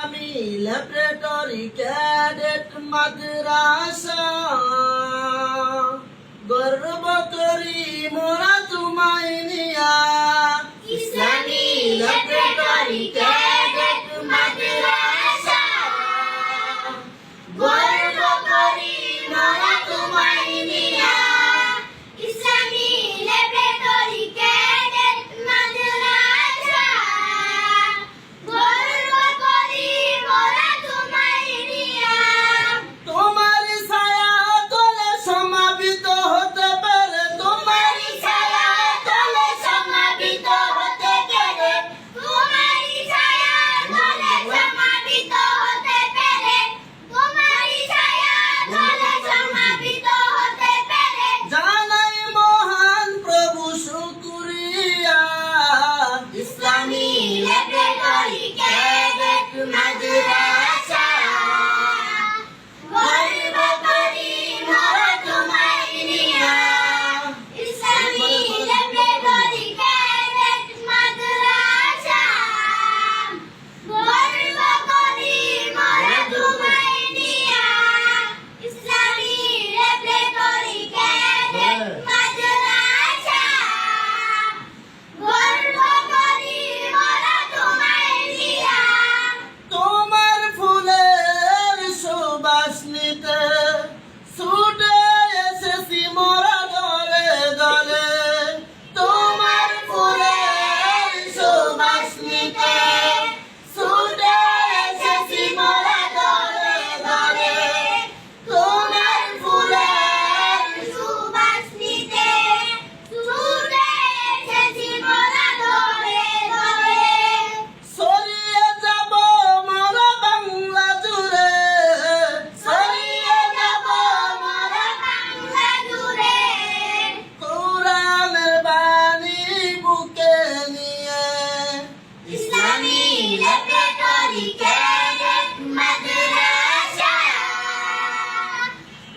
ইসলামী laboratory cadet মাদ্রাসা গর্ব করি মোরা তোমায় নিয়া ইসলামী ল্যাবরেটরি ক্যাডেট মাদ্রাসা গর্ব করি মোরা তোমায় নিয়া ইসলামী ল্যাবরেটরি ক্যাডেট মাদ্রাসা গর্ব করি মোরা তোমায় নিয়া তোমার ছায়া তলে সমাবিত হতে পারে তোমার ছায়া তলে সমাবিত হতে পেরে তোমার ছায়া তলে সমাবিত হতে পেরে তোমার ছায়া তলে সমাবিত হতে পেরে জানাই মহান প্রভু শুকরিয়া ইসলামী ল্যাবরেটরি ক্যাডেট মাদ্রাসা গর্ব করি মোরা তোমায় নিয়া ইসলামী ল্যাবরেটরি ক্যাডেট মাদ্রাসা গর্ব করি মোরা তোমায় নিয়া ইসলামী ল্যাবরেটরি ক্যাডেট মাদ্রাসা গর্ব করি মোরা তোমায় নিয়া তোমার ফুলের সুবাস নিতে ছুটে এসেছি মোরা দলে দলে তোমার ফুলের সুবাস নিতে ছুটে এসেছি মোরা দলে দলে তোমার ফুলের সুবাস নিতে ছুটে এসেছি মোরা দলে দলে ছড়িয়ে যাব মোরা বাংলা জুড়ে ছড়িয়ে যাব মোরা বাংলা জুড়ে কোরআনের বাণী বুকে নিয়ে ইসলামী ল্যাবরেটরি ক্যাডেট মাদ্রাসা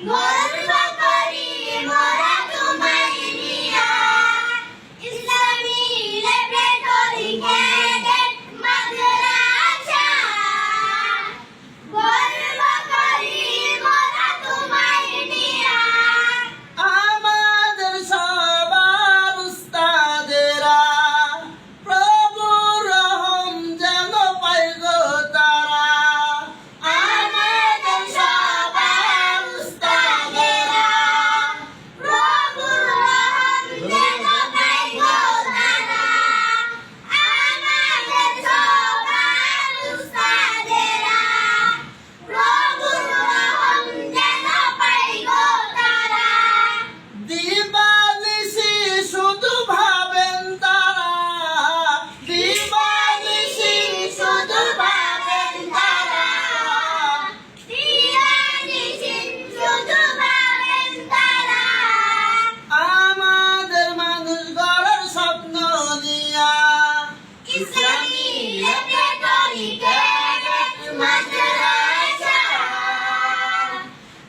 গর্ব করি মোরা তোমায় নিয়া ইসলামী ল্যাবরেটরি ক্যাডেট মাদ্রাসা গর্ব করি মোরা তোমায় নিয়া আমাদের সবার উস্তাদেরা প্রভুর রহম যেন পাই গো তারা আমাদের সবার উস্তাদেরা প্রভুর রহম যেন পাই গো তারা আমাদের সবার উস্তাদেরা প্রভুর রহম যেন পাই গো তারা দিবানিশি শুধু ভাবেন তারা দিবানিশি শুধু ভাবেন তারা দিবানিশি শুধু ভাবেন তারা আমাদের মানুষ গড়ার স্বপ্ন নিয়া ইসলামী ল্যাবরেটরি ক্যাডেট মাদ্রাসা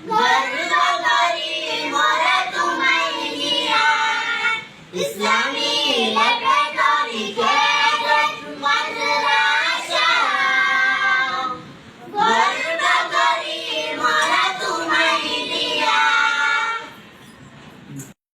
গর্ব করি মোরা তোমায় নিয়া ইসলামী ল্যাবরেটরি